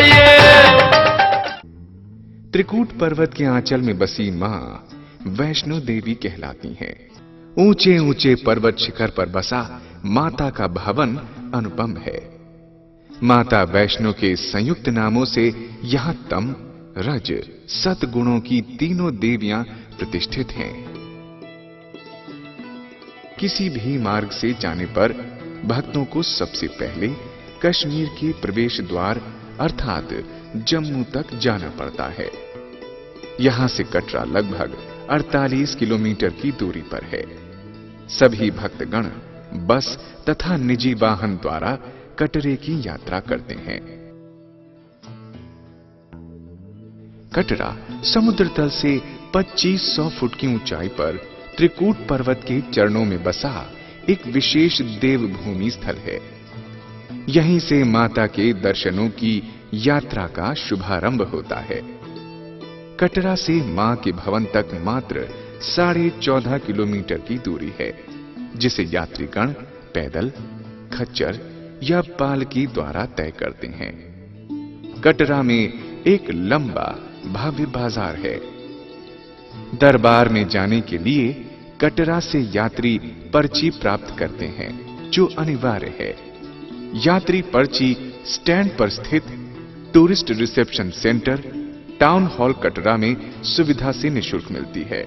आइए। त्रिकूट पर्वत के आंचल में बसी मां वैष्णो देवी कहलाती हैं। ऊंचे ऊंचे पर्वत शिखर पर बसा माता का भवन अनुपम है। माता वैष्णो के संयुक्त नामों से यहां तम, रज, सत गुणों की तीनों देवियां प्रतिष्ठित हैं। किसी भी मार्ग से जाने पर भक्तों को सबसे पहले कश्मीर के प्रवेश द्वार अर्थात जम्मू तक जाना पड़ता है। यहां से कटरा लगभग 48 किलोमीटर की दूरी पर है। सभी भक्तगण बस तथा निजी वाहन द्वारा कटरे की यात्रा करते हैं। कटरा समुद्र तल से 2500 फुट की ऊंचाई पर त्रिकूट पर्वत के चरणों में बसा एक विशेष देवभूमि स्थल है। यहीं से माता के दर्शनों की यात्रा का शुभारंभ होता है। कटरा से मां के भवन तक मात्र 14.5 किलोमीटर की दूरी है, जिसे यात्रीगण पैदल, खच्चर या पालकी द्वारा तय करते हैं। कटरा में एक लंबा भव्य बाजार है। दरबार में जाने के लिए कटरा से यात्री पर्ची प्राप्त करते हैं, जो अनिवार्य है। यात्री पर्ची स्टैंड पर स्थित tourist reception centre town hall Katra में सुविधा से निःशुल्क मिलती है।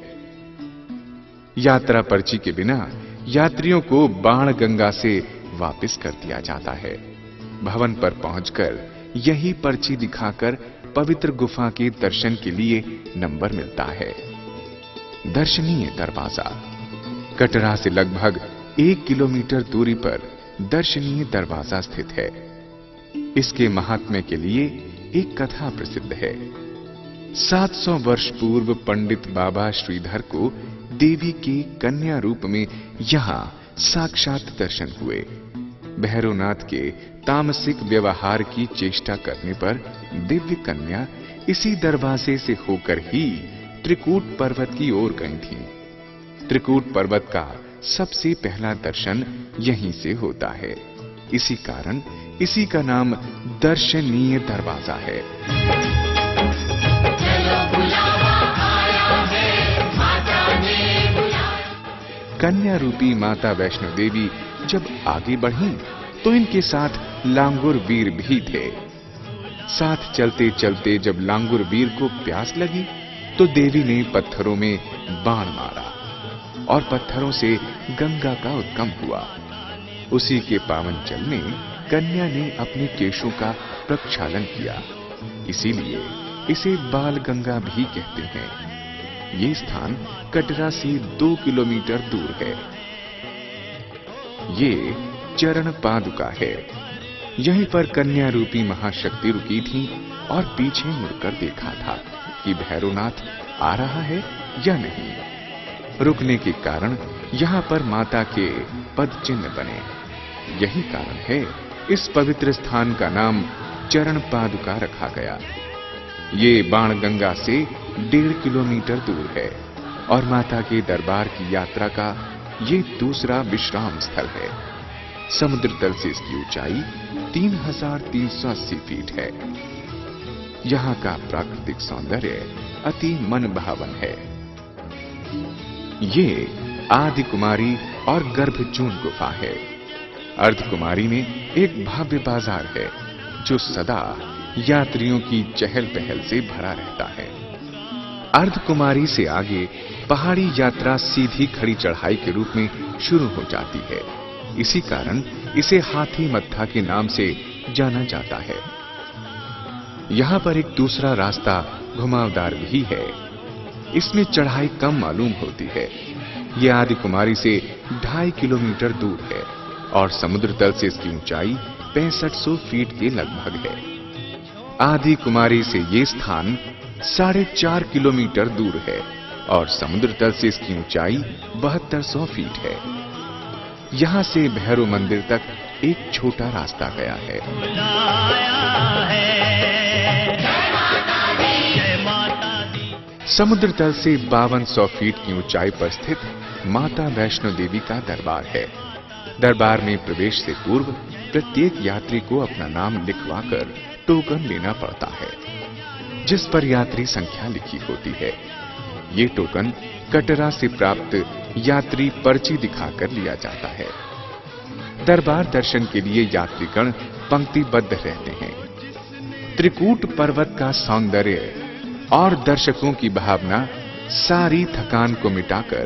यात्रा पर्ची के बिना यात्रियों को बाणगंगा से वापस कर दिया जाता है। भवन पर पहुंचकर यही पर्ची दिखाकर पवित्र गुफा के दर्शन के लिए नंबर मिलता है। दर्शनीय दरवाजा। कटरा से लगभग 1 किलोमीटर दूरी पर दर्शनीय दरवाजा स्थित है। इसके महात्म्य के लिए एक कथा प्रसिद्ध है। 700 वर्ष पूर्व पंडित बाबा श्रीधर को देवी के कन्या रूप में यहां साक्षात दर्शन हुए। भैरवनाथ के तामसिक व्यवहार की चेष्टा करने पर दिव्य कन्या इसी दरवाजे से होकर ही त्रिकूट पर्वत की ओर गई थी। त्रिकूट पर्वत का सबसे पहला दर्शन यहीं से होता है। इसी कारण इसी का नाम दर्शनीय दरवाजा है। कन्या रूपी माता वैष्णो देवी जब आगे बढ़ी तो इनके साथ लांगुर वीर भी थे। साथ चलते चलते जब लांगुर वीर को प्यास लगी तो देवी ने पत्थरों में बाण मारा और पत्थरों से गंगा का उद्गम हुआ। उसी के पावन जल में कन्या ने अपने केशों का प्रक्षालन किया, इसीलिए इसे बाल गंगा भी कहते हैं। ये स्थान कटरा से 2 किलोमीटर दूर है। ये चरण पादुका है। यहीं पर कन्या रूपी महाशक्ति रुकी थी और पीछे मुड़कर देखा था कि भैरवनाथ आ रहा है या नहीं। रुकने के कारण यहां पर माता के पद चिन्ह बने। यही कारण है इस पवित्र स्थान का नाम चरण पादुका रखा गया। ये बाणगंगा से 1.5 किलोमीटर दूर है और माता के दरबार की यात्रा का ये दूसरा विश्राम स्थल है। समुद्र तल से इसकी ऊंचाई 3380 फीट है। यहाँ का प्राकृतिक सौंदर्य अति मनभावन है। ये आदि कुमारी और गर्भजून गुफा है। अर्धकुमारी में एक भव्य बाजार है जो सदा यात्रियों की चहल पहल से भरा रहता है। अर्धकुमारी से आगे पहाड़ी यात्रा सीधी खड़ी चढ़ाई के रूप में शुरू हो जाती है। इसी कारण इसे हाथी मत्था के नाम से जाना जाता है। यहां पर एक दूसरा रास्ता घुमावदार भी है। इसमें चढ़ाई कम मालूम होती है। यह आदि कुमारी से 2.5 किलोमीटर दूर है और समुद्र तल से इसकी ऊंचाई 6500 फीट के लगभग है। आदि कुमारी से यह स्थान 4.5 किलोमीटर दूर है और समुद्र तल से इसकी ऊंचाई 7200 फीट है। यहां से भैरव मंदिर तक एक छोटा रास्ता गया है। समुद्र तल से 5200 फीट की ऊंचाई पर स्थित माता वैष्णो देवी का दरबार है। दरबार में प्रवेश से पूर्व प्रत्येक यात्री को अपना नाम लिखवाकर टोकन लेना पड़ता है, जिस पर यात्री संख्या लिखी होती है। ये टोकन कटरा से प्राप्त यात्री पर्ची दिखाकर लिया जाता है। दरबार दर्शन के लिए यात्रीगण पंक्तिबद्ध रहते हैं। त्रिकूट पर्वत का सौंदर्य और दर्शकों की भावना सारी थकान को मिटाकर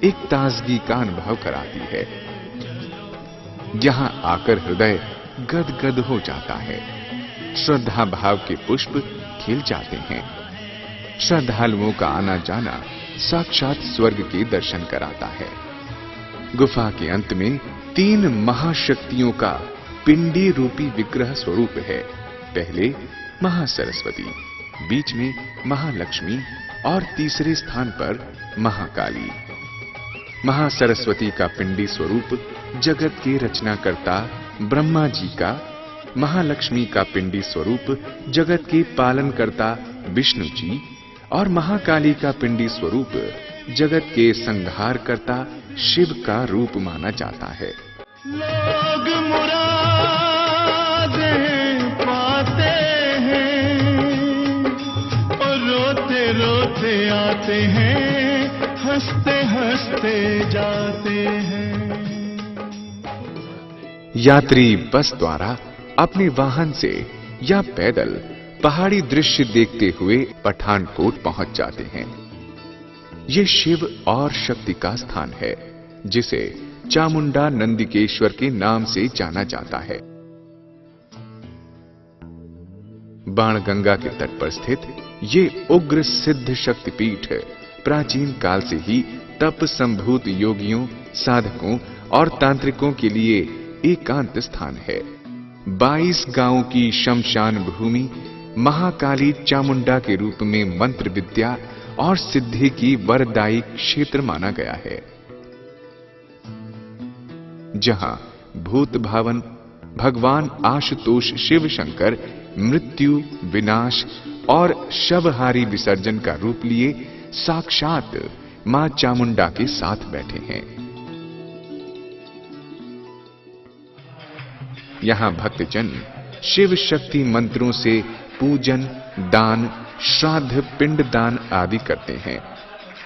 एक ताजगी का अनुभव कराती है। यहां आकर हृदय गदगद हो जाता है। श्रद्धा भाव के पुष्प खिल जाते हैं। श्रद्धालुओं का आना जाना साक्षात स्वर्ग के दर्शन कराता है। गुफा के अंत में 3 महाशक्तियों का पिंडी रूपी विग्रह स्वरूप है। पहले महासरस्वती, बीच में महालक्ष्मी और तीसरे स्थान पर महाकाली। महासरस्वती का पिंडी स्वरूप जगत के रचनाकर्ता ब्रह्मा जी का, महालक्ष्मी का पिंडी स्वरूप जगत के पालनकर्ता विष्णु जी और महाकाली का पिंडी स्वरूप जगत के संहारकर्ता शिव का रूप माना जाता है। लोग मुरादें पाते हैं और रोते रोते आते हैं, हंसते हंसते जाते हैं। यात्री बस द्वारा अपने वाहन से या पैदल पहाड़ी दृश्य देखते हुए पठानकोट पहुंच जाते हैं। ये शिव और शक्ति का स्थान है, जिसे चामुंडा नंदिकेश्वर के नाम से जाना जाता है। बाणगंगा के तट पर स्थित ये उग्र सिद्ध शक्तिपीठ प्राचीन काल से ही तप संभूत योगियों, साधकों और तांत्रिकों के लिए एकांत स्थान है। 22 गांवों की शमशान भूमि महाकाली चामुंडा के रूप में मंत्र विद्या और सिद्धि की वरदायी क्षेत्र माना गया है, जहां भूत भावन भगवान आशुतोष शिव शंकर मृत्यु, विनाश और शवहारी विसर्जन का रूप लिए साक्षात मां चामुंडा के साथ बैठे हैं। यहां भक्तजन शिव शक्ति मंत्रों से पूजन, दान, श्राद्ध, पिंड दान आदि करते हैं।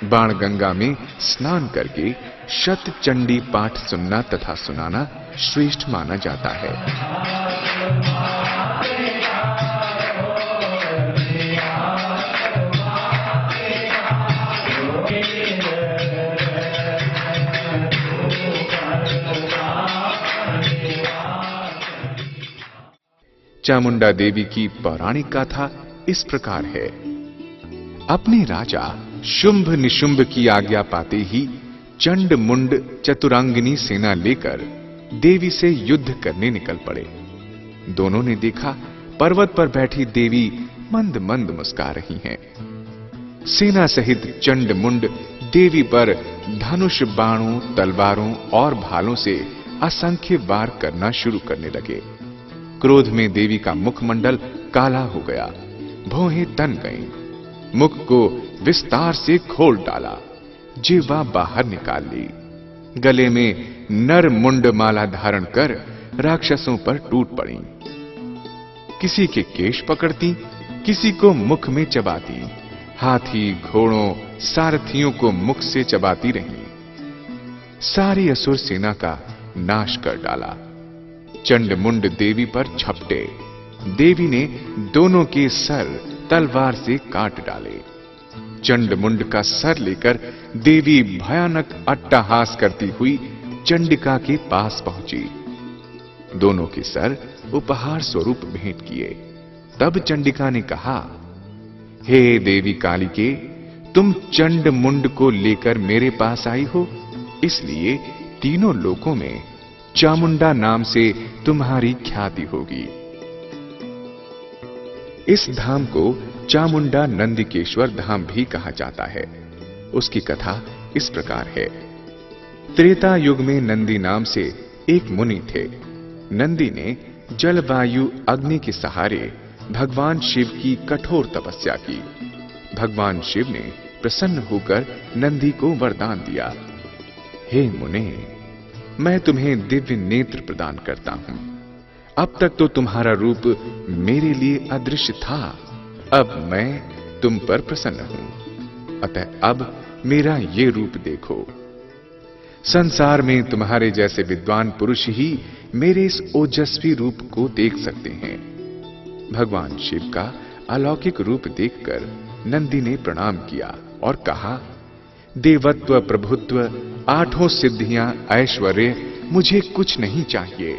बाणगंगा में स्नान करके शत चंडी पाठ सुनना तथा सुनाना श्रेष्ठ माना जाता है। चामुंडा देवी की पौराणिक गाथा इस प्रकार है। अपने राजा शुंभ निशुंभ की आज्ञा पाते ही चंड मुंड चतुरांगिनी सेना लेकर देवी से युद्ध करने निकल पड़े। दोनों ने देखा पर्वत पर बैठी देवी मंद मंद मुस्कुरा रही हैं। सेना सहित चंड मुंड देवी पर धनुष, बाणों, तलवारों और भालों से असंख्य वार करना शुरू करने लगे। क्रोध में देवी का मुखमंडल काला हो गया, भौहें तन गईं, मुख को विस्तार से खोल डाला, जिह्वा बाहर निकाल ली, गले में नर मुंड माला धारण कर राक्षसों पर टूट पड़ी। किसी के केश पकड़ती, किसी को मुख में चबाती, हाथी, घोड़ों, सारथियों को मुख से चबाती रहीं। सारी असुर सेना का नाश कर डाला। चंडमुंड देवी पर झपटे। देवी ने दोनों के सर तलवार से काट डाले। चंडमुंड का सर लेकर देवी भयानक अट्टहास करती हुई चंडिका के पास पहुंची। दोनों के सर उपहार स्वरूप भेंट किए। तब चंडिका ने कहा, हे देवी कालिके, तुम चंडमुंड को लेकर मेरे पास आई हो, इसलिए तीनों लोकों में चामुंडा नाम से तुम्हारी ख्याति होगी। इस धाम को चामुंडा नंदिकेश्वर धाम भी कहा जाता है। उसकी कथा इस प्रकार है। त्रेता युग में नंदी नाम से एक मुनि थे। नंदी ने जल, वायु, अग्नि के सहारे भगवान शिव की कठोर तपस्या की। भगवान शिव ने प्रसन्न होकर नंदी को वरदान दिया, हे मुने, मैं तुम्हें दिव्य नेत्र प्रदान करता हूं। अब तक तो तुम्हारा रूप मेरे लिए अदृश्य था, अब मैं तुम पर प्रसन्न हूं, अतः अब मेरा ये रूप देखो। संसार में तुम्हारे जैसे विद्वान पुरुष ही मेरे इस ओजस्वी रूप को देख सकते हैं। भगवान शिव का अलौकिक रूप देखकर नंदी ने प्रणाम किया और कहा, देवत्व, प्रभुत्व, आठों सिद्धियां, ऐश्वर्य मुझे कुछ नहीं चाहिए।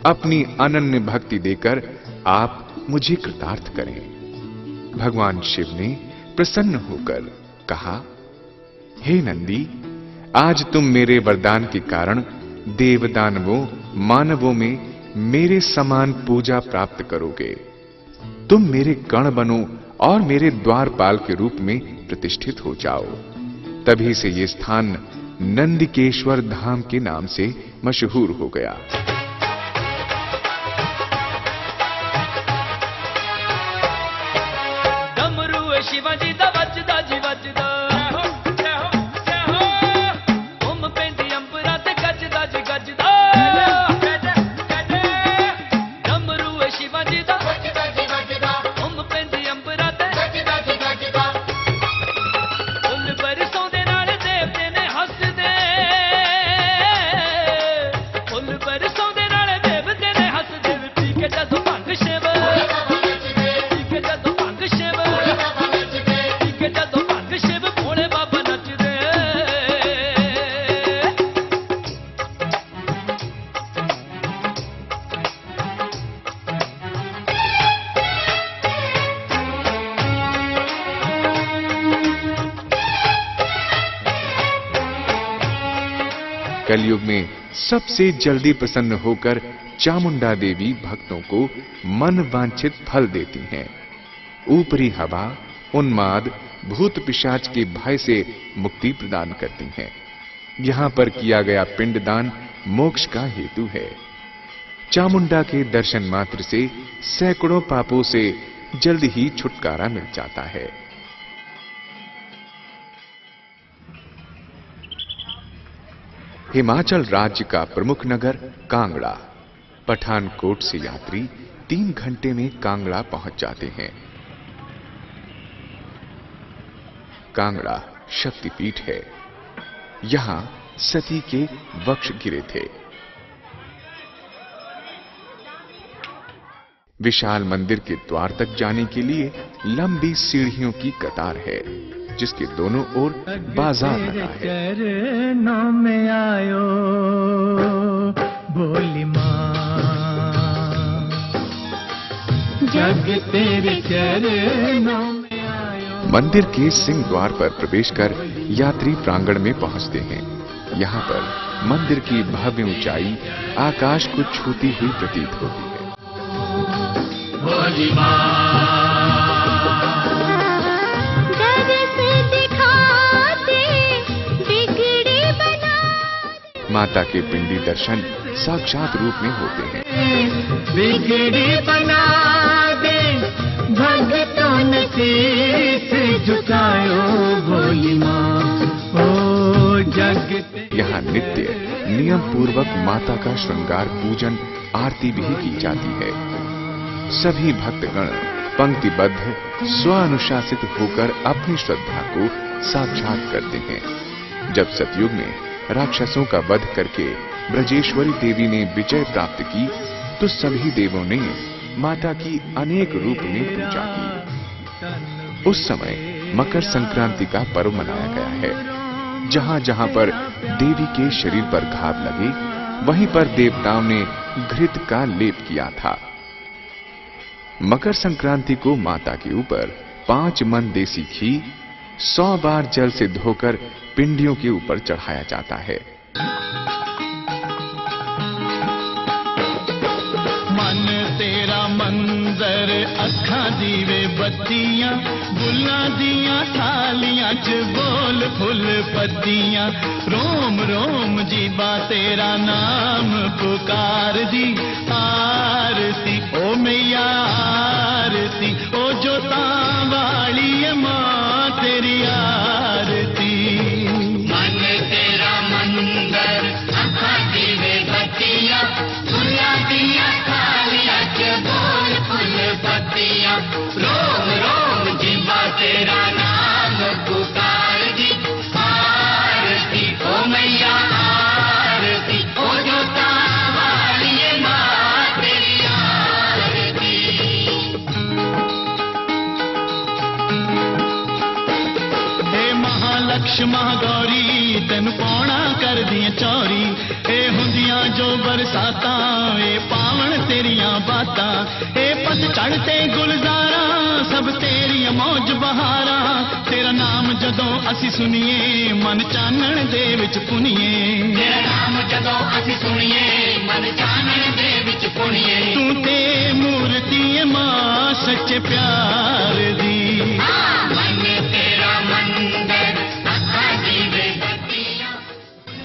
अपनी अनन्य भक्ति देकर आप मुझे कृतार्थ करें। भगवान शिव ने प्रसन्न होकर कहा, हे नंदी, आज तुम मेरे वरदान के कारण देवदानवों, मानवों में मेरे समान पूजा प्राप्त करोगे। तुम मेरे गण बनो और मेरे द्वारपाल के रूप में प्रतिष्ठित हो जाओ। तभी से ये स्थान नंदिकेश्वर धाम के नाम से मशहूर हो गया। डमरू शिवाजी दा वजदा जी वजदा, ओम पेंदी अंबरा ते गजदा जी गजदा। डमरू शिवाजी दा वजदा जी वजदा, ओम पेंदी अंबरा ते गजदा जी गजदा। फुੱਲ बरसों दे नाल देवते ने हसदे, फुੱਲ बरसों दे नाल देवते ने हसदे। पी के जदों भंग शिव, पी के जदों भंग शिव, पी के जदों भंग शिव, भोले बाबा नचदे। कलयुग में सबसे जल्दी प्रसन्न होकर चामुंडा देवी भक्तों को मन वांछित फल देती हैं। ऊपरी हवा, उन्माद, भूत पिशाच के भय से मुक्ति प्रदान करती हैं। यहां पर किया गया पिंडदान मोक्ष का हेतु है। चामुंडा के दर्शन मात्र से सैकड़ों पापों से जल्द ही छुटकारा मिल जाता है। हिमाचल राज्य का प्रमुख नगर कांगड़ा। पठानकोट से यात्री 3 घंटे में कांगड़ा पहुंच जाते हैं। कांगड़ा शक्तिपीठ है। यहां सती के वक्ष गिरे थे। विशाल मंदिर के द्वार तक जाने के लिए लंबी सीढ़ियों की कतार है, जिसके दोनों ओर बाजार लगा है। चरणों में आयो भोली माँ, जग तेरे चरणों में आयो। मंदिर के सिंह द्वार पर प्रवेश कर यात्री प्रांगण में पहुंचते हैं। यहाँ पर मंदिर की भव्य ऊंचाई आकाश को छूती हुई प्रतीत होती है। भोली माँ माता के पिंडी दर्शन साक्षात रूप में होते हैं। बिगड़ी बना दे, भक्तों ने शीश झुकायो भोली माँ, ओ जग। यहाँ नित्य नियम पूर्वक माता का श्रृंगार, पूजन, आरती भी की जाती है। सभी भक्तगण पंक्तिबद्ध स्वानुशासित होकर अपनी श्रद्धा को साक्षात करते हैं। जब सतयुग में राक्षसों का वध करके ब्रजेश्वरी देवी ने विजय प्राप्त की, तो सभी देवों ने माता की अनेक रूप में पूजा की। उस समय मकर संक्रांति का पर्व मनाया गया है। जहां जहां पर देवी के शरीर पर घाव लगे, वहीं पर देवताओं ने घृत का लेप किया था। मकर संक्रांति को माता के ऊपर 5 मन देसी घी 100 बार जल से धोकर पिंडियों के ऊपर चढ़ाया जाता है। मन तेरा मंजर, अखा दीवे बत्तियां, बुला दियां थालियां च बोल फुल पत्तियां। रोम रोम जीवा तेरा नाम पुकार दी, आरती ओ मैया आरती, ओ जोता वाली मां तेरी आरती। मन तेरा मंदिर, अखा दीवे बत्तियां, बुला दियां जो बरसाता ए पावन तेरिया बाता ए पत चढ़ते गुलजारा सब तेरिया मौज बहारा तेरा नाम जदों असी सुनिए मन चानण दे विच पुनिए तेरा नाम जदों असी सुनिए मन चानण दे विच पुनिए तू ते मूर्ति मां सच्चे प्यार दी मन तेरा मंदिर अखा दीवे बत्तियां।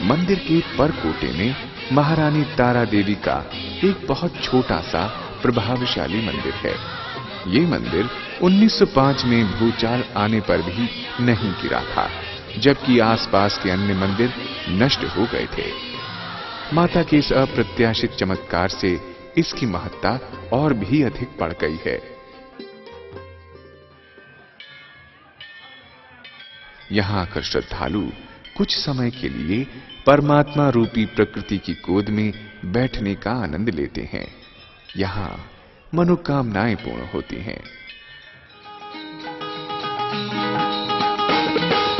मंदिर के परकोटे में महारानी तारा देवी का एक बहुत छोटा सा प्रभावशाली मंदिर है। ये मंदिर 1905 में भूचाल आने पर भी नहीं गिरा था, जबकि आसपास के अन्य मंदिर नष्ट हो गए थे। माता के इस अप्रत्याशित चमत्कार से इसकी महत्ता और भी अधिक बढ़ गई है। यहां आकर श्रद्धालु कुछ समय के लिए परमात्मा रूपी प्रकृति की गोद में बैठने का आनंद लेते हैं। यहां मनोकामनाएं पूर्ण होती हैं।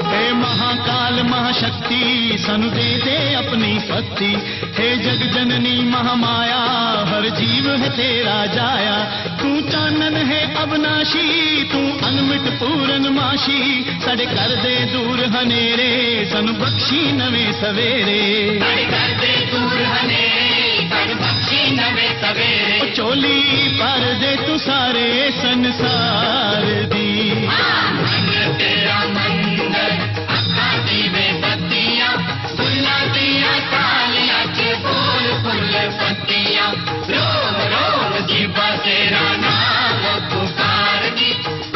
हे महाकाल महाशक्ति सनु दे दे अपनी शक्ति हे जग जननी महामाया हर जीव है तेरा जाया तू चानन है अविनाशी तू अनमिट पूरन माशी साडे कर दे दूर हनेरे सनु बख्शी नवे सवेरे साडे कर दे दूर हनेरे सनु बख्शी नवे सवेरे चोली पर दे तू सारे संसार दी मन तेरा मंदिर अखा दीवे बत्तियां फुल्ला दिया तालियां च बोल फुल पत्तियां रोम रोम जीवा तेरा नाम पुकार दी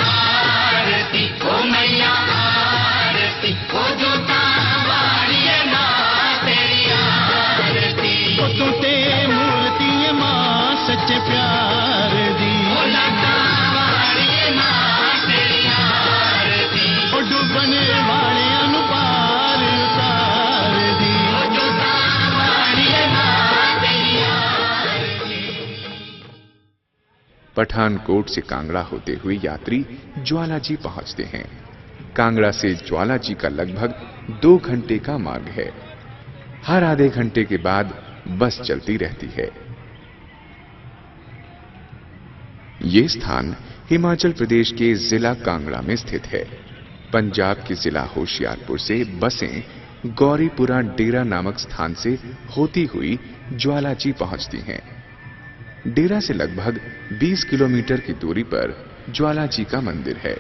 आरती ओ मैया आरती ओ जोता वालिए मां तेरी आरती तू ते मूर्ति मां सच्चे प्यार दी ओ लता वालिए मां तेरी आरती ओ डूबने वाले अनुपार उतार दी ओ जोता वालिए मां तेरी आरती। पठानकोट से कांगड़ा होते हुए यात्री ज्वालाजी पहुंचते हैं। कांगड़ा से ज्वालाजी का लगभग 2 घंटे का मार्ग है। हर आधे घंटे के बाद बस चलती रहती है। ये स्थान हिमाचल प्रदेश के जिला कांगड़ा में स्थित है। पंजाब के जिला होशियारपुर से बसें गौरीपुरा डेरा नामक स्थान से होती हुई ज्वालाजी पहुंचती हैं। डेरा से लगभग 20 किलोमीटर की दूरी पर ज्वालाजी का मंदिर है।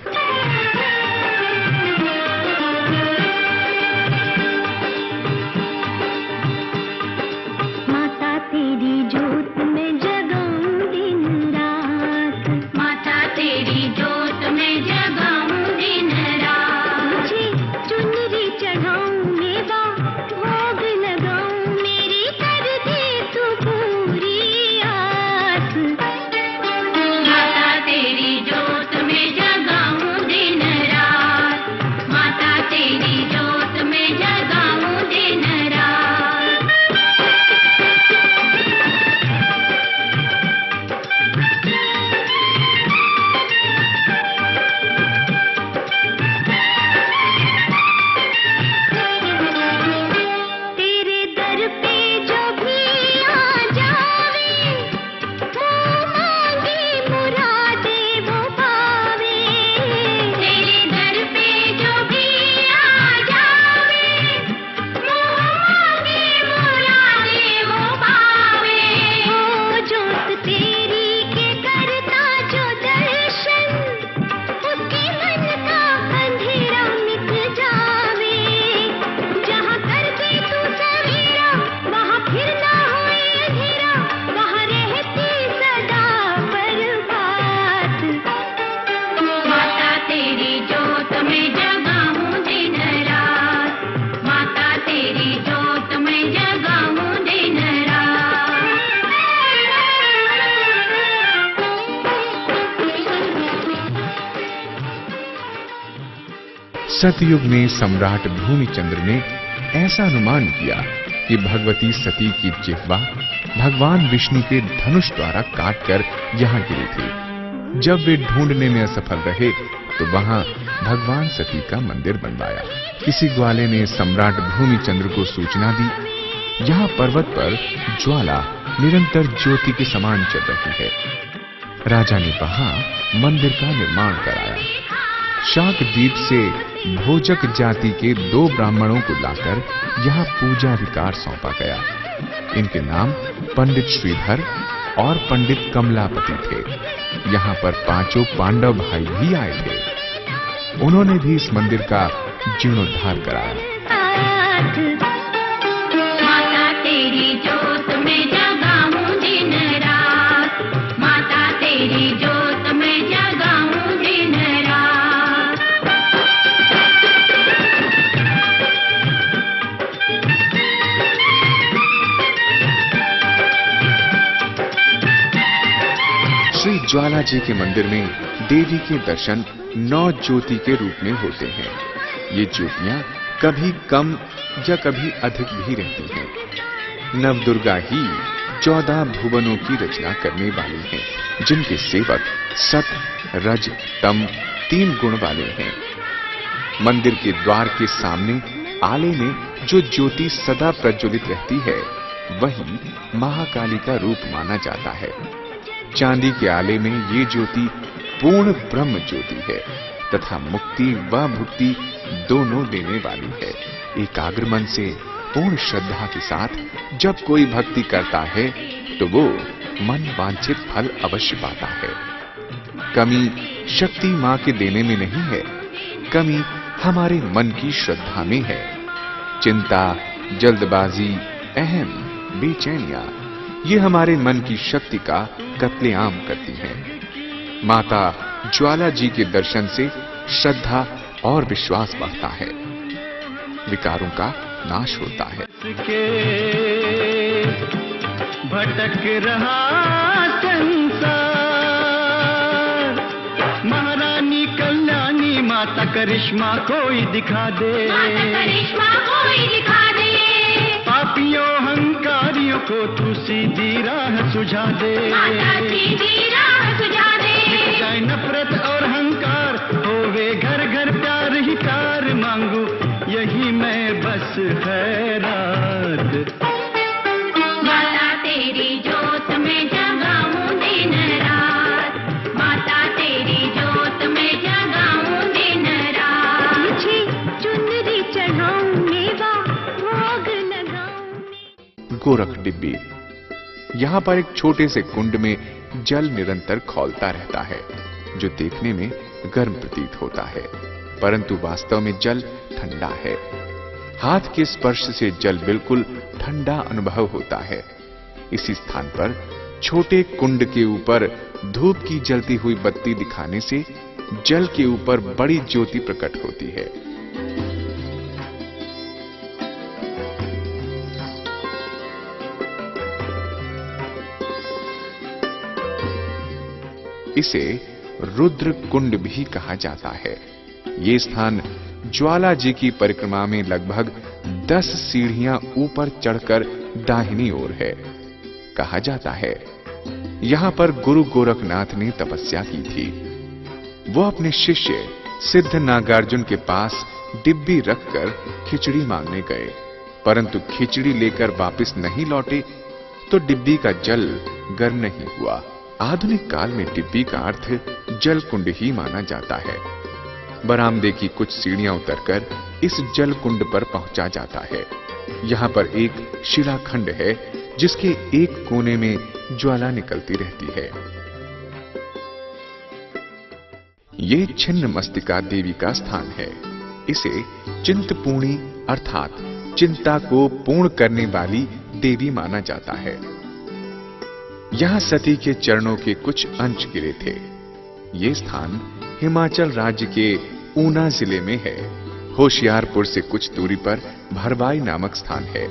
माता तेरी जोत में जगाऊं दिन रात माता तेरी जोत में जगाऊं दिन रात मुझे चुनरी चढ़ाऊं मेवा भोग लगाऊं मेरी कर दे तू पूरी आस माता तेरी जोत में जगाऊं दिन रात माता तेरी जोत में जगाऊं दिन रात। तेरे दर पे जो भी आ जावे मुँह मांगी मुरादे वो पावे तेरे दर पे जो भी आ जावे मुँह मांगी मुरादे वो पावे हो जोत तेरी के करता जो दर्शन उसके मन का अंधेरा मिट जावे जहाँ कर दे तू सवेरा वहाँ फिर ना होए अंधेरा वहाँ रहती सदा बर्बाद माता तेरी जोत में जगाऊं दिन रात माता तेरी जोत में जगाऊं दिन सतयुग में सम्राट भूमिचंद्र ने ऐसा अनुमान किया कि भगवती सती की जिह्वा भगवान विष्णु के धनुष द्वारा काटकर यहाँ गिरी थी। जब वे ढूंढने में असफल रहे तो वहां भगवान सती का मंदिर बनवाया। किसी ग्वाले ने सम्राट भूमिचंद्र को सूचना दी यहाँ पर्वत पर ज्वाला निरंतर ज्योति के समान चल रही है। राजा ने वहां मंदिर का निर्माण कराया। शाकद्वीप से भोजक जाति के 2 ब्राह्मणों को लाकर यहाँ पूजाधिकार सौंपा गया। इनके नाम पंडित श्रीधर और पंडित कमलापति थे। यहाँ पर 5 पांडव भाई भी आए थे। उन्होंने भी इस मंदिर का जीर्णोद्धार कराया। माता तेरी जोत में जगाऊं दिन रात, माता तेरी जोत में जगाऊं दिन रात। श्री ज्वाला जी के मंदिर में देवी के दर्शन 9 ज्योति के रूप में होते हैं। ये ज्योतियां कभी कम या कभी अधिक भी रहती हैं। नवदुर्गा ही 14 भुवनों की रचना करने वाली हैं, जिनके सेवक सत, रज, तम 3 गुण वाले हैं। मंदिर के द्वार के सामने आले में जो ज्योति सदा प्रज्वलित रहती है, वही महाकाली का रूप माना जाता है। चांदी के आले में ये ज्योति पूर्ण ब्रह्म ज्योति है तथा मुक्ति व भुक्ति दोनों देने वाली है। एकाग्र मन से पूर्ण श्रद्धा के साथ जब कोई भक्ति करता है तो वो मन वांछित फल अवश्य पाता है। कमी शक्ति मां के देने में नहीं है, कमी हमारे मन की श्रद्धा में है। चिंता, जल्दबाजी, अहम, बेचैनियां ये हमारे मन की शक्ति का कत्लेआम करती हैं। माता ज्वाला जी के दर्शन से श्रद्धा और विश्वास बढ़ता है, विकारों का नाश होता है। भटक रहा संसार, महारानी कल्याणी माता करिश्मा कोई दिखा दे, माता करिश्मा कोई दिखा दे। पापियों हंकारियों को तू सीधी राह सुझा दे, माता सीधी राह सुझा दे। जाए नफरत और हंकार, होवे घर घर प्यार ही प्यार मांगू, यही मैं बस खैरात। माता तेरी जोत में जगाऊं दिन रात, माता तेरी जोत में जगाऊं दिन रात। मुझे चुनरी चढ़ाऊं, मेवा भोग लगाऊं। गोरख डिब्बी। यहाँ पर एक छोटे से कुंड में जल निरंतर खौलता रहता है, जो देखने में गर्म प्रतीत होता है, परंतु वास्तव में जल ठंडा है। हाथ के स्पर्श से जल बिल्कुल ठंडा अनुभव होता है। इसी स्थान पर छोटे कुंड के ऊपर धूप की जलती हुई बत्ती दिखाने से जल के ऊपर बड़ी ज्योति प्रकट होती है। इसे रुद्र कुंड भी कहा जाता है। ये स्थान ज्वाला जी की परिक्रमा में लगभग 10 सीढ़ियां ऊपर चढ़कर दाहिनी ओर है। कहा जाता है यहां पर गुरु गोरखनाथ ने तपस्या की थी। वो अपने शिष्य सिद्ध नागार्जुन के पास डिब्बी रखकर खिचड़ी मांगने गए, परंतु खिचड़ी लेकर वापस नहीं लौटे तो डिब्बी का जल गर्म नहीं हुआ। आधुनिक काल में डिब्बी का अर्थ जल कुंड ही माना जाता है। बरामदे की कुछ सीढ़ियां उतरकर इस जल कुंड पर पहुंचा जाता है। यहां पर एक शिलाखंड है जिसके एक कोने में ज्वाला निकलती रहती है। ये छिन्न मस्तिका देवी का स्थान है। इसे चिंतपूर्णी अर्थात चिंता को पूर्ण करने वाली देवी माना जाता है। यहां सती के चरणों के कुछ अंश गिरे थे। ये स्थान हिमाचल राज्य के ऊना जिले में है। होशियारपुर से कुछ दूरी पर भरवाई नामक स्थान है।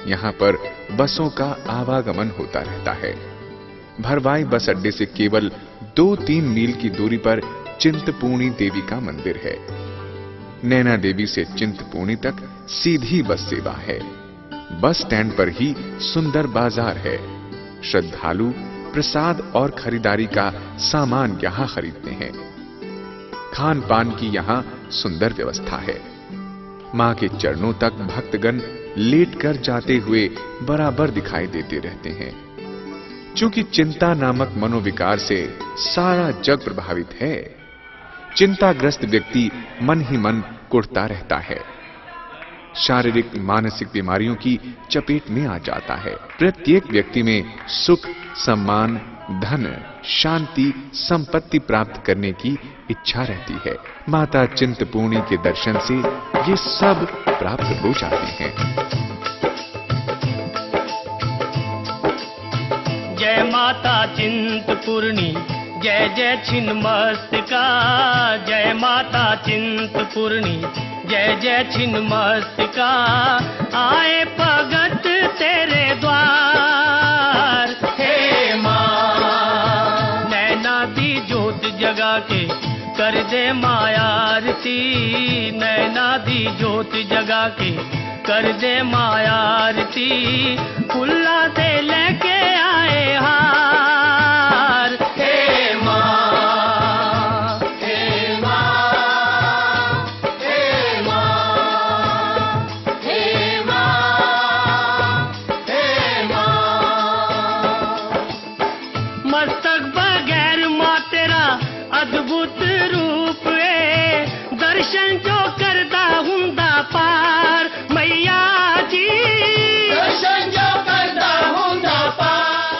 यहां पर बसों का आवागमन होता रहता है। भरवाई बस अड्डे से केवल 2-3 मील की दूरी पर चिंतपूर्णी देवी का मंदिर है। नैना देवी से चिंतपूर्णी तक सीधी बस सेवा है। बस स्टैंड पर ही सुंदर बाजार है। श्रद्धालु प्रसाद और खरीदारी का सामान यहां खरीदते हैं। खान पान की यहां सुंदर व्यवस्था है। मां के चरणों तक भक्तगण लेटकर जाते हुए बराबर दिखाई देते रहते हैं। क्योंकि चिंता नामक मनोविकार से सारा जग प्रभावित है, चिंताग्रस्त व्यक्ति मन ही मन कुढ़ता रहता है, शारीरिक मानसिक बीमारियों की चपेट में आ जाता है। प्रत्येक व्यक्ति में सुख, सम्मान, धन, शांति, संपत्ति प्राप्त करने की इच्छा रहती है। माता चिंतपूर्णी के दर्शन से ये सब प्राप्त हो जाते हैं। जय माता चिंतपूर्णी, जय जय छिन्नमस्तिका। जय माता चिंतपूर्णी, जय जय छिन्नमस्तिका। आए भगत तेरे द्वार, हे मां। नैना दी जोत जगा के कर दे माया आरती। नैना दी जोत जगा के कर दे माया आरती। फुल्ला से लेके आए हार, हे मां, हे मां, हे मां, हे मां, हे मां। मस्तक बगैर मां तेरा अद्भुत रूप है, दर्शन जो करदा हुंदा पार मैया जी। दर्शन जो करदा हुंदा पार।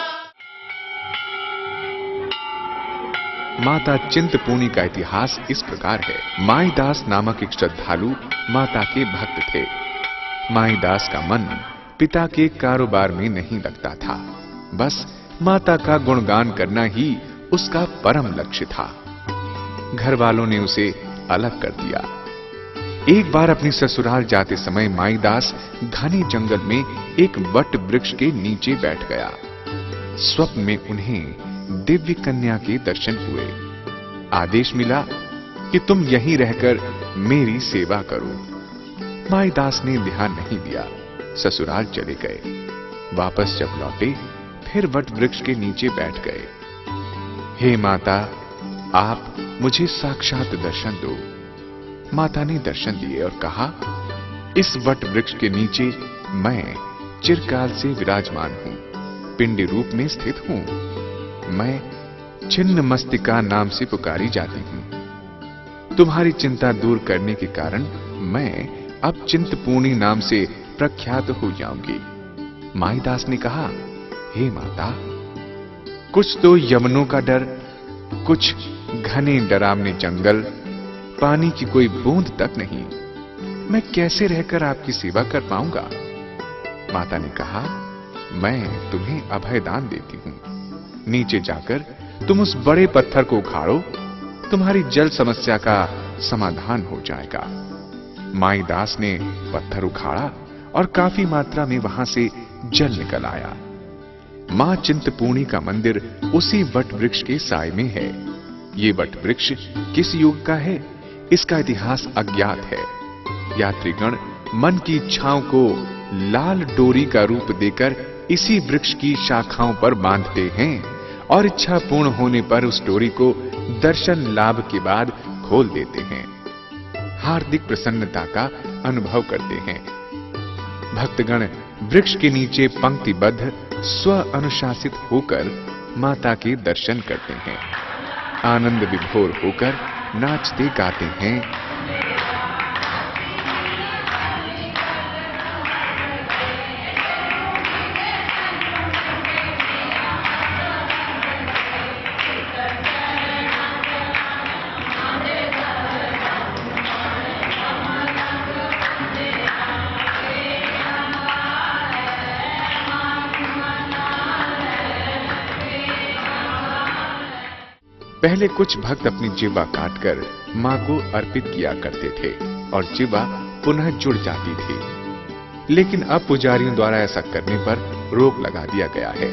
माता चिंतपूर्णी का इतिहास इस प्रकार है। माईदास नामक एक श्रद्धालु माता के भक्त थे। माईदास का मन पिता के कारोबार में नहीं लगता था, बस माता का गुणगान करना ही उसका परम लक्ष्य था। घर वालों ने उसे अलग कर दिया। एक बार अपनी ससुराल जाते समय माईदास घने जंगल में एक वट वृक्ष के नीचे बैठ गया। स्वप्न में उन्हें दिव्य कन्या के दर्शन हुए। आदेश मिला कि तुम यहीं रहकर मेरी सेवा करो। माईदास ने ध्यान नहीं दिया, ससुराल चले गए। वापस जब लौटे फिर वट वृक्ष के नीचे बैठ गए। हे माता, आप मुझे साक्षात दर्शन दो। माता ने दर्शन दिए और कहा, इस वट वृक्ष के नीचे मैं चिरकाल से विराजमान हूं, पिंड रूप में स्थित हूं। मैं छिन्नमस्तिका नाम से पुकारी जाती हूं। तुम्हारी चिंता दूर करने के कारण मैं अब चिंतपूर्णी नाम से प्रख्यात हो जाऊंगी। माईदास ने कहा, हे माता, कुछ तो यमनों का डर, कुछ घने डरावने जंगल, पानी की कोई बूंद तक नहीं। मैं कैसे रहकर आपकी सेवा कर पाऊंगा? माता ने कहा, मैं तुम्हें अभय दान देती हूं। नीचे जाकर तुम उस बड़े पत्थर को उखाड़ो, तुम्हारी जल समस्या का समाधान हो जाएगा। माईदास ने पत्थर उखाड़ा और काफी मात्रा में वहां से जल निकल आया। मां चिंतपूर्णी का मंदिर उसी वट वृक्ष के साय में है। ये वट वृक्ष किस युग का है, इसका इतिहास अज्ञात है। यात्रीगण मन की इच्छाओं को लाल डोरी का रूप देकर इसी वृक्ष की शाखाओं पर बांधते हैं और इच्छा पूर्ण होने पर उस डोरी को दर्शन लाभ के बाद खोल देते हैं। हार्दिक प्रसन्नता का अनुभव करते हैं। भक्तगण वृक्ष के नीचे पंक्तिबद्ध स्व अनुशासित होकर माता के दर्शन करते हैं। आनंद विभोर होकर नाचते गाते हैं। पहले कुछ भक्त अपनी जिह्वा काटकर मां को अर्पित किया करते थे और जिह्वा पुनः जुड़ जाती थी। लेकिन अब पुजारियों द्वारा ऐसा करने पर रोक लगा दिया गया है,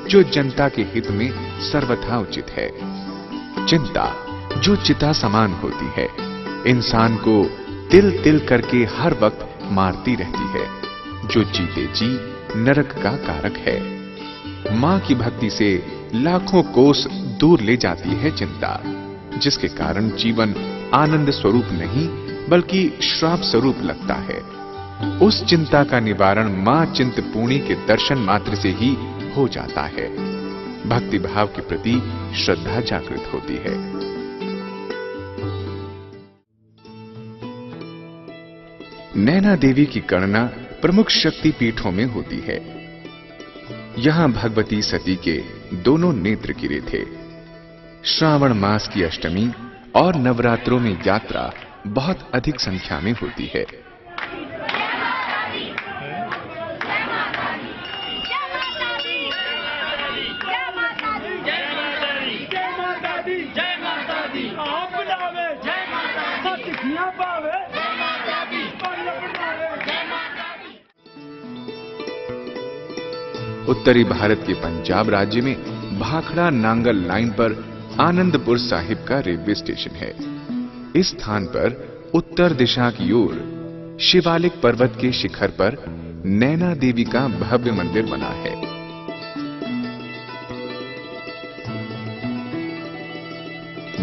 जो जनता के हित में सर्वथा उचित है। चिंता जो चिता समान होती है, इंसान को तिल तिल करके हर वक्त मारती रहती है, जो जीते जी नरक का कारक है। मां की भक्ति से लाखों कोस दूर ले जाती है चिंता, जिसके कारण जीवन आनंद स्वरूप नहीं बल्कि श्राप स्वरूप लगता है। उस चिंता का निवारण मां चिंतपूर्णी के दर्शन मात्र से ही हो जाता है। भक्ति भाव के प्रति श्रद्धा जागृत होती है। नैना देवी की गणना प्रमुख शक्ति पीठों में होती है। यहां भगवती सती के दोनों नेत्र गिरे थे। श्रावण मास की अष्टमी और नवरात्रों में यात्रा बहुत अधिक संख्या में होती है। उत्तरी भारत के पंजाब राज्य में भाखड़ा नांगल लाइन पर आनंदपुर साहिब का रेलवे स्टेशन है। इस स्थान पर उत्तर दिशा की ओर शिवालिक पर्वत के शिखर पर नैना देवी का भव्य मंदिर बना है।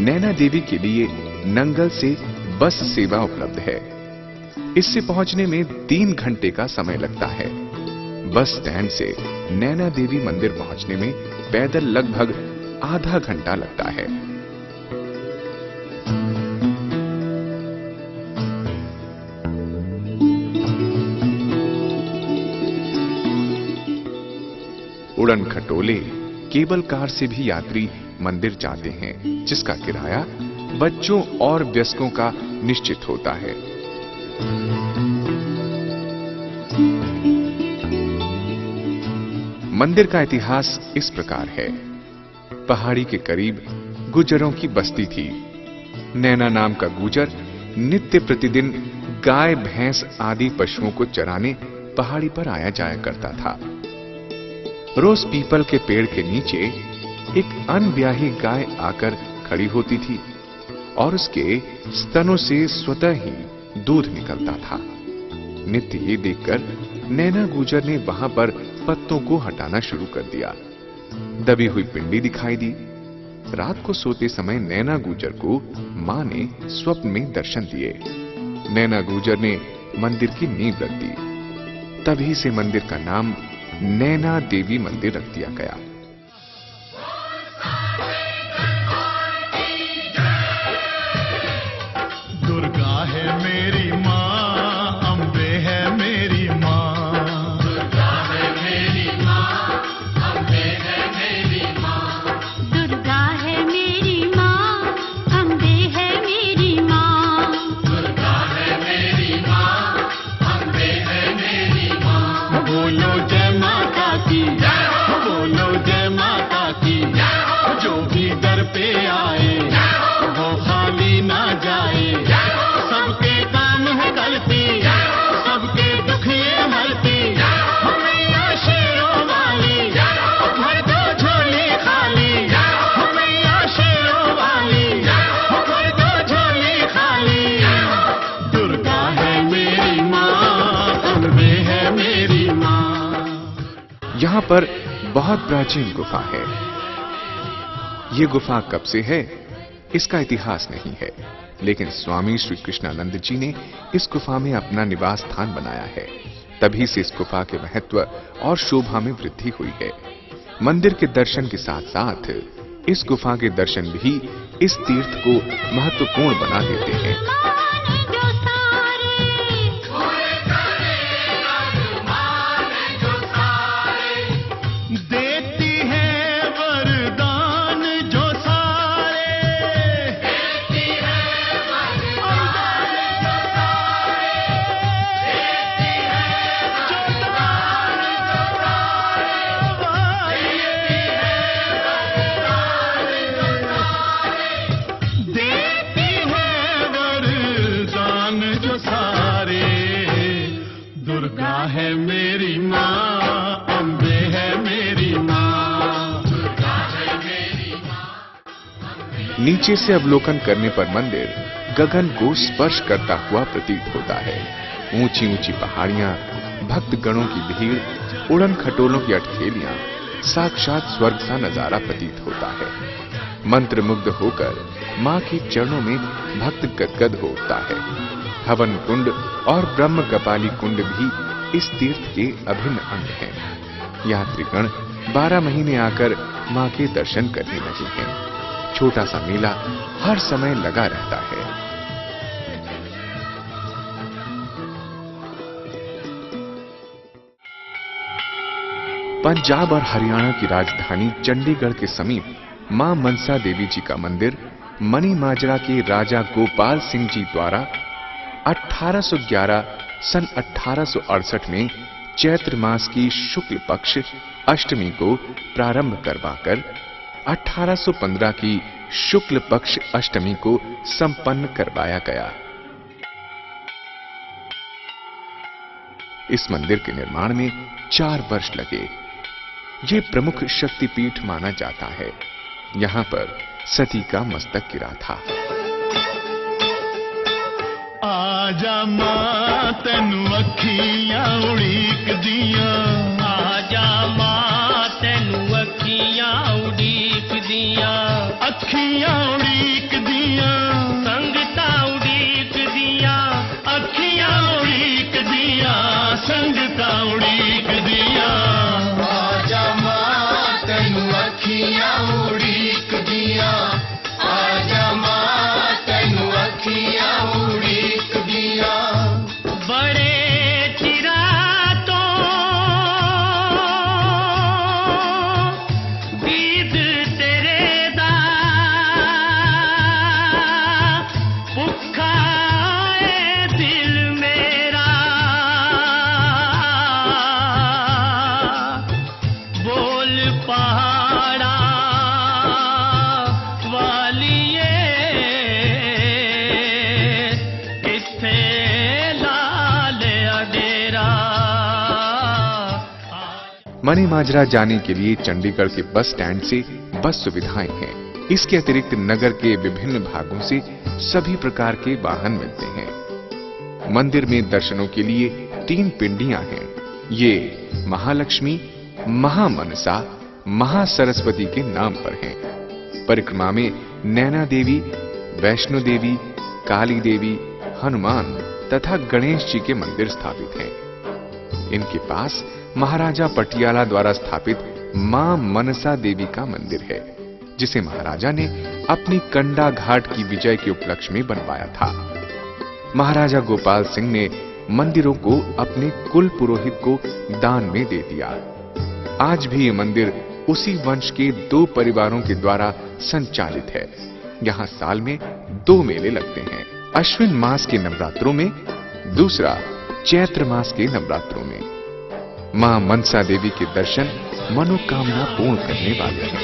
नैना देवी के लिए नंगल से बस सेवा उपलब्ध है। इससे पहुंचने में 3 घंटे का समय लगता है। बस स्टैंड से नैना देवी मंदिर पहुंचने में पैदल लगभग आधा घंटा लगता है। उड़न खटोले केबल कार से भी यात्री मंदिर जाते हैं, जिसका किराया बच्चों और वयस्कों का निश्चित होता है। मंदिर का इतिहास इस प्रकार है। पहाड़ी के करीब गुजरों की बस्ती थी। नैना नाम का गुजर नित्य प्रतिदिन गाय भैंस आदि पशुओं को चराने पहाड़ी पर आया जाया करता था। रोज पीपल के पेड़ के नीचे एक अनब्याही गाय आकर खड़ी होती थी और उसके स्तनों से स्वतः ही दूध निकलता था। नित्य ये देखकर नैना गुजर ने वहां पर पत्तों को हटाना शुरू कर दिया। दबी हुई पिंडी दिखाई दी। रात को सोते समय नैना गुजर को मां ने स्वप्न में दर्शन दिए। नैना गुजर ने मंदिर की नींव रख दी। तभी से मंदिर का नाम नैना देवी मंदिर रख दिया गया। दुर्गा है मेरी माँ, अम्बे है मेरी माँ। दुर्गा है मेरी माँ, अम्बे है मेरी माँ। दुर्गा है मेरी माँ, अम्बे है मेरी माँ। दुर्गा है मेरी माँ, अम्बे है मेरी माँ। बोलो जय माता की, बोलो जय माता की। जो भी दर पे आए वो खाली ना जाए। सबके काम है करती, सबके दुख ये हरती। मैया शेरों वाली, भर दो झोली खाली। मैया शेरों वाली, भर दो झोली खाली। दुर्गा है मेरी माँ, अम्बे है मेरी माँ। यहां पर बहुत प्राचीन गुफा है। ये गुफा कब से है इसका इतिहास नहीं है, लेकिन स्वामी श्री कृष्णानंद जी ने इस गुफा में अपना निवास स्थान बनाया है। तभी से इस गुफा के महत्व और शोभा में वृद्धि हुई है। मंदिर के दर्शन के साथ साथ इस गुफा के दर्शन भी इस तीर्थ को महत्वपूर्ण बना देते हैं। देती है वरदान जो सारे, देती है वरदान जो सारे, देती है वरदान जो सारे, देती है वरदान जो सारे। दुर्गा है मेरी माँ, अम्बे है मेरी माँ। दुर्गा है मेरी माँ। नीचे से अवलोकन करने पर मंदिर गगन को स्पर्श करता हुआ प्रतीत होता है। ऊंची ऊंची पहाड़ियां, भक्त गणों की भीड़, उड़न खटोलों की अठखेलियां, साक्षात स्वर्ग सा नजारा प्रतीत होता है। मंत्र मुग्ध होकर मां के चरणों में भक्त गदगद हो उठता है। हवन कुंड और ब्रह्म कपाली कुंड भी इस तीर्थ के अभिन्न अंग हैं। यात्रीगण 12 महीने आकर मां के दर्शन करने लगे हैं। छोटा सा मेला हर समय लगा रहता है। पंजाब और हरियाणा की राजधानी चंडीगढ़ के समीप मां मनसा देवी जी का मंदिर मनी माजरा के राजा गोपाल सिंह जी द्वारा 1811 सन 1868 में चैत्र मास की शुक्ल पक्ष अष्टमी को प्रारंभ करवाकर 1815 की शुक्ल पक्ष अष्टमी को संपन्न करवाया गया। इस मंदिर के निर्माण में 4 वर्ष लगे। ये प्रमुख शक्तिपीठ माना जाता है। यहां पर सती का मस्तक गिरा था। आजा मां तैनू अखियां उड़ीक दियां, आजा मां तैनू अखियां उड़ीक दियां, अखियां उड़ीक दियां, संगता उड़ीक दियां, अखियां उड़ीक दियां, संगता उड़ीक दियां। आजा मां तैनू अखियां उड़ीक दियां, आजा मां तैनू अखियां उड़ीक दियां। बड़े चिरा तो दीद तेरे दा भुखा है दिल मेरा, बोल पहाड़ा वालिए किथे ला लिया डेरा। मनी माजरा जाने के लिए चंडीगढ़ के बस स्टैंड से बस सुविधाएं हैं। इसके अतिरिक्त नगर के विभिन्न भागों से सभी प्रकार के वाहन मिलते हैं। मंदिर में दर्शनों के लिए 3 पिंडियां हैं। ये महालक्ष्मी, महामनसा, महासरस्वती के नाम पर हैं। परिक्रमा में नैना देवी, वैष्णो देवी, काली देवी, हनुमान तथा गणेश जी के मंदिर स्थापित हैं। इनके पास महाराजा पटियाला द्वारा स्थापित मां मनसा देवी का मंदिर है, जिसे महाराजा ने अपनी कंडा घाट की विजय के उपलक्ष्य में बनवाया था। महाराजा गोपाल सिंह ने मंदिरों को अपने कुल पुरोहित को दान में दे दिया। आज भी ये मंदिर उसी वंश के 2 परिवारों के द्वारा संचालित है। यहाँ साल में 2 मेले लगते हैं, अश्विन मास के नवरात्रों में, दूसरा चैत्र मास के नवरात्रों में। मां मनसा देवी के दर्शन मनोकामना पूर्ण करने वाले हैं।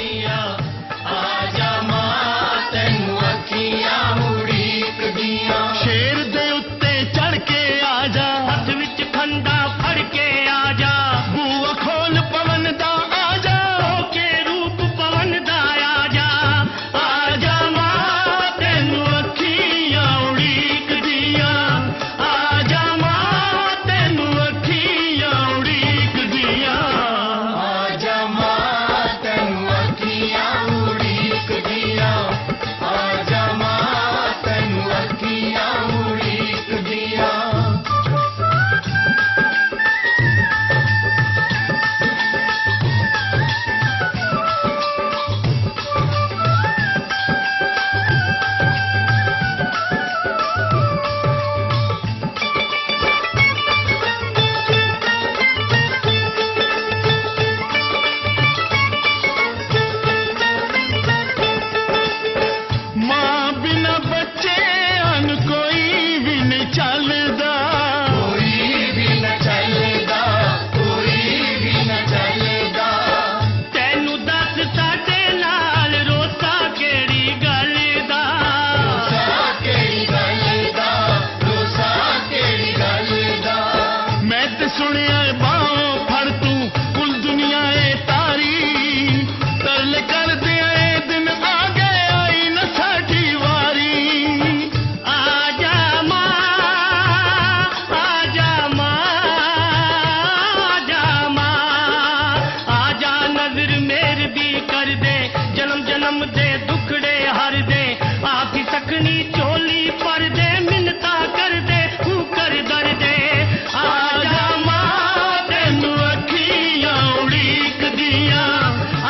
आजा मां तैनू अखियां उड़ीक दियां। शेर दे उत्ते चढ़ के आजा, हथ विच खंडा फड़ के आजा, बूआ खोल पवन दा आजा, के रूप पवन दा आजा। आजा मां तैनू अखियां उड़ीक दियां, आजा मां तैनू अखियां उड़ीक दियां। आजा मां तैनू अखियां उड़ीक दियां, आजा मां तैनू अखियां उड़ीक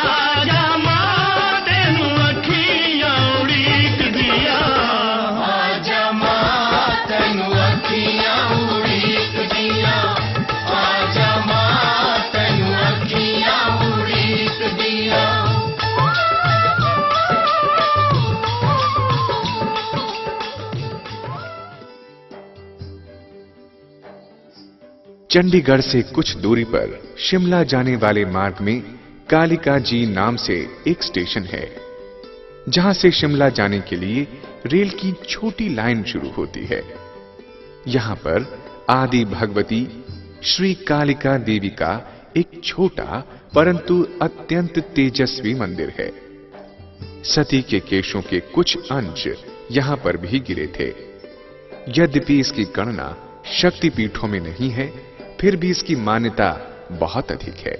आजा मां तेनू अखियां उड़ीक दिया आजा मां तेनू अखियां उड़ीक दिया आजा मां तेनू अखियां उड़ीक दिया चंडीगढ़ से कुछ दूरी पर शिमला जाने वाले मार्ग में कालिका जी नाम से एक स्टेशन है, जहां से शिमला जाने के लिए रेल की छोटी लाइन शुरू होती है। यहां पर आदि भगवती श्री कालिका देवी का एक छोटा परंतु अत्यंत तेजस्वी मंदिर है। सती के केशों के कुछ अंश यहां पर भी गिरे थे। यद्यपि इसकी गणना शक्ति पीठों में नहीं है, फिर भी इसकी मान्यता बहुत अधिक है।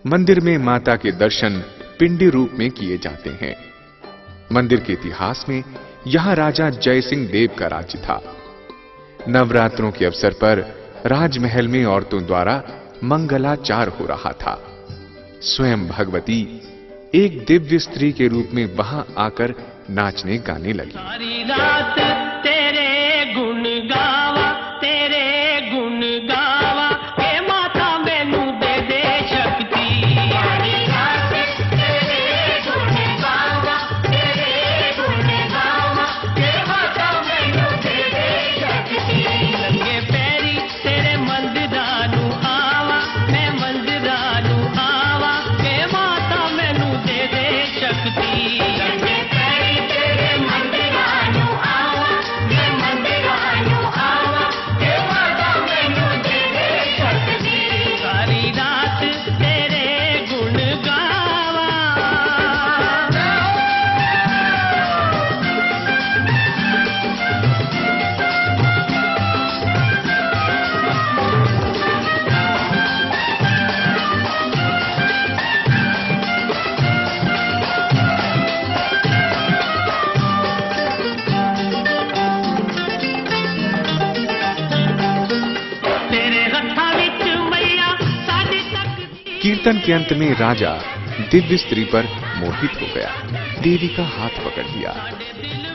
मंदिर में माता के दर्शन पिंडी रूप में किए जाते हैं। मंदिर के इतिहास में यहां राजा जय सिंह देव का राज्य था। नवरात्रों के अवसर पर राजमहल में औरतों द्वारा मंगलाचार हो रहा था। स्वयं भगवती एक दिव्य स्त्री के रूप में वहां आकर नाचने गाने लगी। सारी रात तेरे गुण गावा तेरे गुण गावा हे माता मैनू दे दे शक्ति सारी रात तेरे गुण गावा तेरे गुण गावा हे माता मैनू दे दे शक्ति नंगे पैरी तेरे मंदिरां नू आवा मैं मंदिरां नू आवा हे माता मैनू दे दे शक्ति नंगे पैरी तेरे मंदिरां नू आवा मैं मंदिरां नू आवा हे माता मैनू दे दे शक्ति सारी रात तेरे गुण गावा तेरे हत्था विच मैया साडी तकदीर कीर्तन के अंत में राजा दिव्य स्त्री पर मोहित हो गया, देवी का हाथ पकड़ लिया।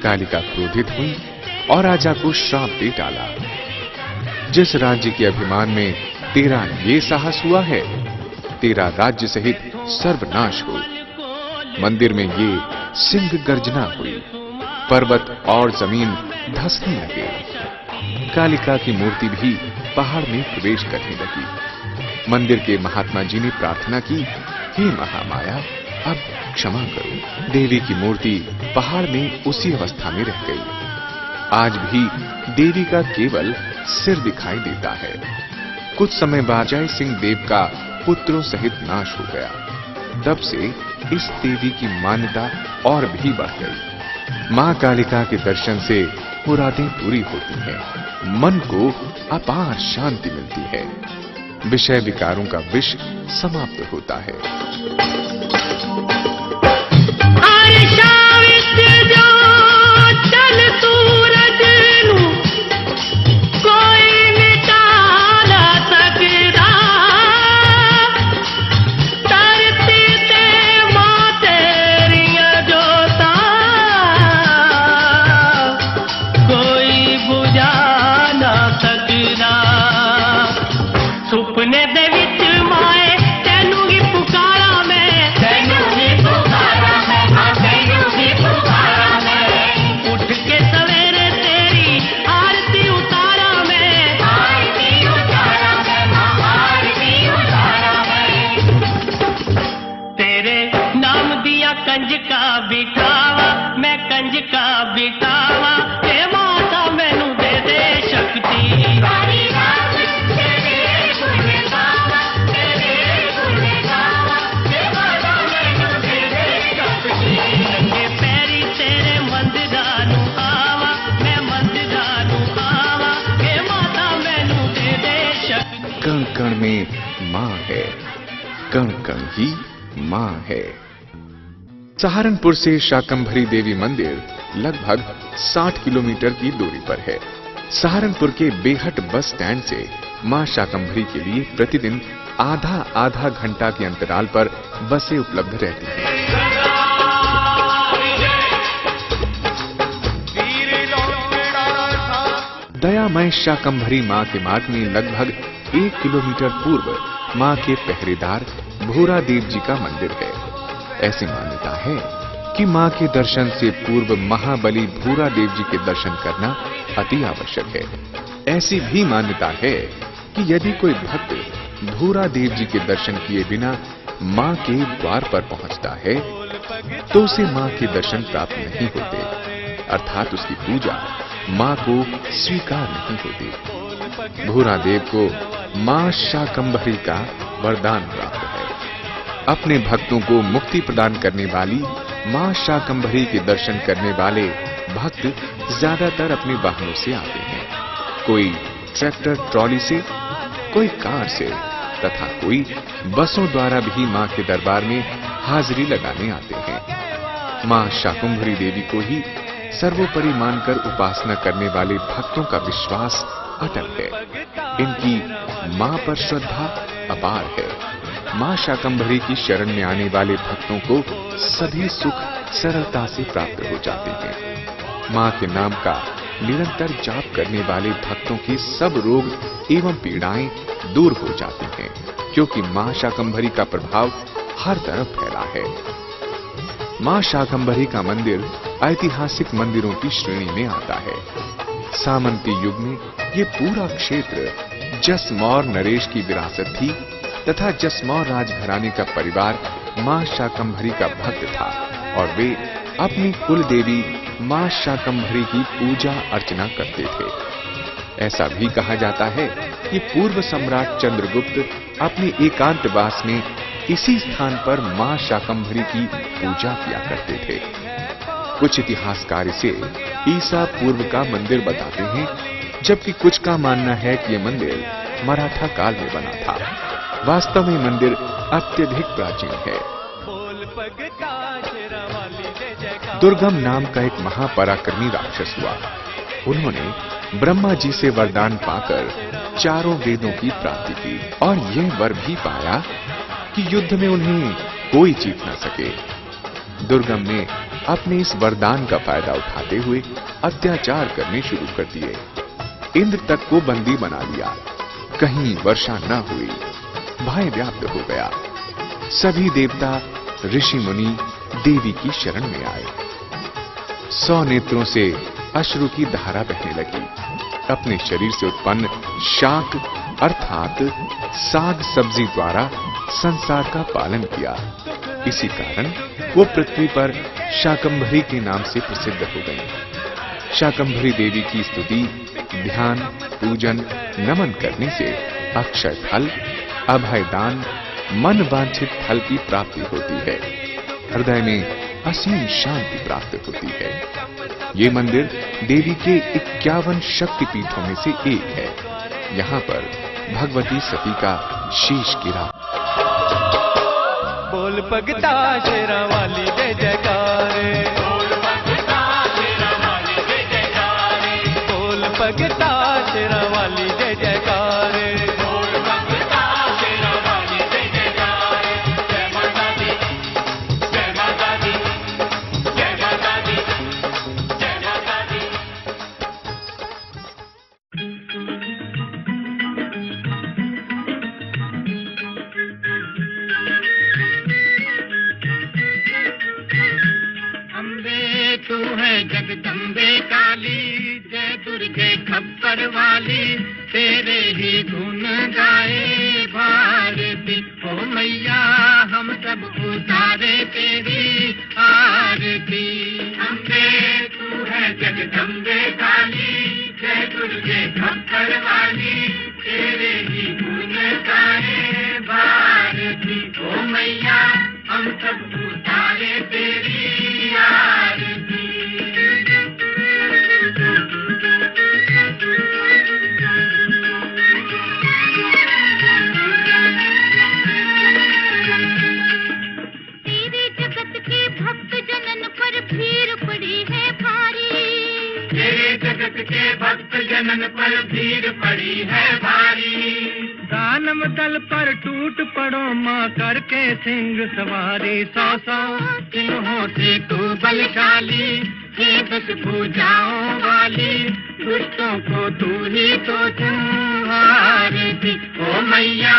कालिका क्रोधित हुई और राजा को श्राप दे डाला। जिस राज्य के अभिमान में तेरा ये साहस हुआ है, तेरा राज्य सहित सर्वनाश हो। मंदिर में ये सिंह गर्जना हुई, पर्वत और जमीन धंसने लगे। कालिका की मूर्ति भी पहाड़ में प्रवेश करने लगी। मंदिर के महात्मा जी ने प्रार्थना की, हे महामाया अब क्षमा करो। देवी की मूर्ति पहाड़ में उसी अवस्था में रह गई। आज भी देवी का केवल सिर दिखाई देता है। कुछ समय बाद जय सिंह देव का पुत्रों सहित नाश हो गया। तब से इस देवी की मान्यता और भी बढ़ गई। मां कालिका के दर्शन से मुरादें पूरी होती हैं, मन को अपार शांति मिलती है, विषय विकारों का विष समाप्त होता है। आरिशा विच जो चल सूरज नू कोई मिटा ना सकदा। धरती ते मां तेरियां जोतां कोई बुझा ना सकदा। सुपने दे विच माए तैनू ही पुकारा मैं तैनू ही पुकारा मैं मां तैनू ही पुकारा मैं उठ के सवेरे तेरी आरती उतारा मैं आरती उतारा मैं मां आरती उतारा मैं तेरे नाम दिया कंजका बिठावा मैं कंजका बिठावा हे माता मैनू दे दे शक्ति सारी रात तेरे गुण गावा मां है, कण कण ही मां है। सहारनपुर से शाकंभरी देवी मंदिर लगभग 60 किलोमीटर की दूरी पर है। सहारनपुर के बेहट बस स्टैंड से मां शाकंभरी के लिए प्रतिदिन आधा घंटा के अंतराल पर बसें उपलब्ध रहती हैं। दयामय शाकंभरी मां के मार्ग में लगभग 1 किलोमीटर पूर्व मां के पहरेदार भूरा देव जी का मंदिर है। ऐसी मान्यता है कि मां के दर्शन से पूर्व महाबली भूरा देव जी के दर्शन करना अति आवश्यक है। ऐसी भी मान्यता है कि यदि कोई भक्त भूरा देव जी के दर्शन किए बिना मां के द्वार पर पहुंचता है तो उसे मां के दर्शन प्राप्त नहीं होते, अर्थात उसकी पूजा मां को स्वीकार नहीं होती। भूरा देव को मां शाकंभरी का वरदान प्राप्त है। अपने भक्तों को मुक्ति प्रदान करने वाली मां शाकंभरी के दर्शन करने वाले भक्त ज्यादातर अपने वाहनों से आते हैं। कोई ट्रैक्टर ट्रॉली से, कोई कार से तथा कोई बसों द्वारा भी मां के दरबार में हाजिरी लगाने आते हैं। मां शाकंभरी देवी को ही सर्वोपरि मानकर उपासना करने वाले भक्तों का विश्वास अटल है। इनकी मां पर श्रद्धा अपार है। मां शाकंभरी की शरण में आने वाले भक्तों को सभी सुख सरलता से प्राप्त हो जाते हैं। मां के नाम का निरंतर जाप करने वाले भक्तों के सब रोग एवं पीड़ाएं दूर हो जाती हैं, क्योंकि मां शाकंभरी का प्रभाव हर तरफ फैला है। मां शाकंभरी का मंदिर ऐतिहासिक मंदिरों की श्रेणी में आता है। सामंती युग में ये पूरा क्षेत्र जसमौर नरेश की विरासत थी तथा जसमौर राजघराने का परिवार मां शाकंभरी का भक्त था और वे अपनी कुल देवी मां शाकंभरी की पूजा अर्चना करते थे। ऐसा भी कहा जाता है कि पूर्व सम्राट चंद्रगुप्त अपने एकांतवास में इसी स्थान पर मां शाकंभरी की पूजा किया करते थे। कुछ इतिहासकार इसे ईसा पूर्व का मंदिर बताते हैं, जबकि कुछ का मानना है कि यह मंदिर मराठा काल में बना था। वास्तव में मंदिर अत्यधिक प्राचीन है। दुर्गम नाम का एक महापराक्रमी राक्षस हुआ। उन्होंने ब्रह्मा जी से वरदान पाकर चारों वेदों की प्राप्ति की और यह वर भी पाया कि युद्ध में उन्हें कोई जीत न सके। दुर्गम ने अपने इस वरदान का फायदा उठाते हुए अत्याचार करने शुरू कर दिए। इंद्र तक को बंदी बना लिया। कहीं वर्षा न हुई, भय व्याप्त हो गया। सभी देवता ऋषि मुनि देवी की शरण में आए। 100 नेत्रों से अश्रु की धारा बहने लगी। अपने शरीर से उत्पन्न शाक अर्थात साग सब्जी द्वारा संसार का पालन किया। इसी कारण वो पृथ्वी पर शाकंभरी के नाम से प्रसिद्ध हो गई। शाकंभरी देवी की स्तुति, ध्यान, पूजन, नमन करने से अक्षय फल, अभय दान, मन वांछित फल की प्राप्ति होती है। हृदय में असीम शांति प्राप्त होती है। ये मंदिर देवी के 51 शक्तिपीठों में से एक है। यहाँ पर भगवती सती का शीश गिरा। बोल भगता शेरा वाली जय जयकारे, बोल भगता शेरा वाली जय जयकारे, बोल भगता शेरा वाली जय जयकारे, बोल भगता शेरा वाली जय जयकारे। जय माता दी, जय माता दी, जय माता दी, जय माता दी। तू है जगदम्बे काली, जय दुर्गे खप्पर वाली, तेरे ही गुण गाए भारती। ओ मैया हम सब उतारे तेरी आरती। अम्बे तू है जगदम्बे काली, जय दुर्गे खप्पर वाली, तेरे ही गुण गाए भारती। ओ मैया हम सब उतारे तेरी आरती। दानव दल पर टूट पड़ो माँ करके सिंह सवारी, 100 सिंहों से तू बलशाली, हे दस भुजाओं वाली, दुष्टों को तू ही तो संहारती। ओ मैया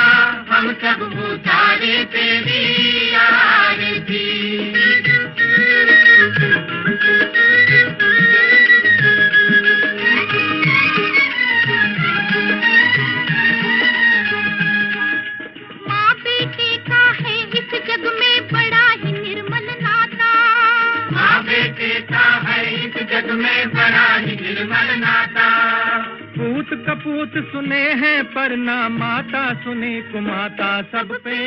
हम सब उतारे तेरी आरती। माँ बेटे का है इस जग में बड़ा ही निर्मल नाता, माँ बेटे का है इस जग में बड़ा ही निर्मल नाता। पूत कपूत सुने हैं पर ना माता सुने कुमाता, सब पे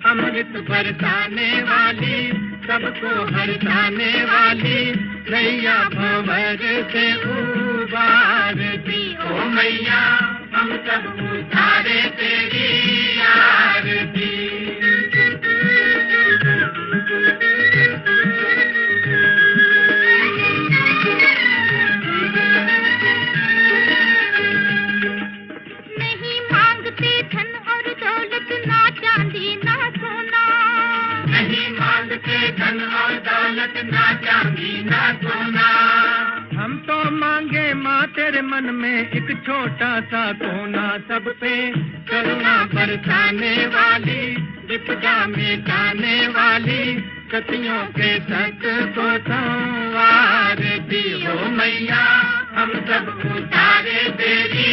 अमृत बरसाने वाली, सबको हरसाने वाली, नैया भंवर से उबारती। ओ मैया हम सब उतारे तेरी आरती। नहीं मांगते धन और दौलत, ना चांदी ना सोना, नहीं मांगते धन और दौलत, ना चांदी ना सोना। हम तो मांगे माँ तेरे मन में एक छोटा सा कोना, सब पे करुणा बरसाने वाली, विपदा मिटाने वाली, सतियों के सत को संवारती। ओ मैया हम सब उतारे तेरी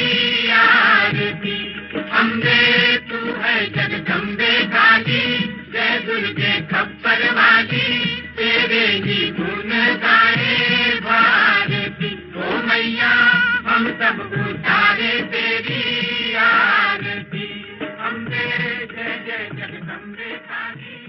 आरती। अम्बे तू है जगदम्बे काली, जय दुर्गे खप्पर वाली, तेरे ही गुण गाए भारती। ओ मैया हम सब उतारे तेरी आरती। अम्बे जय जय जगदम्बे काली।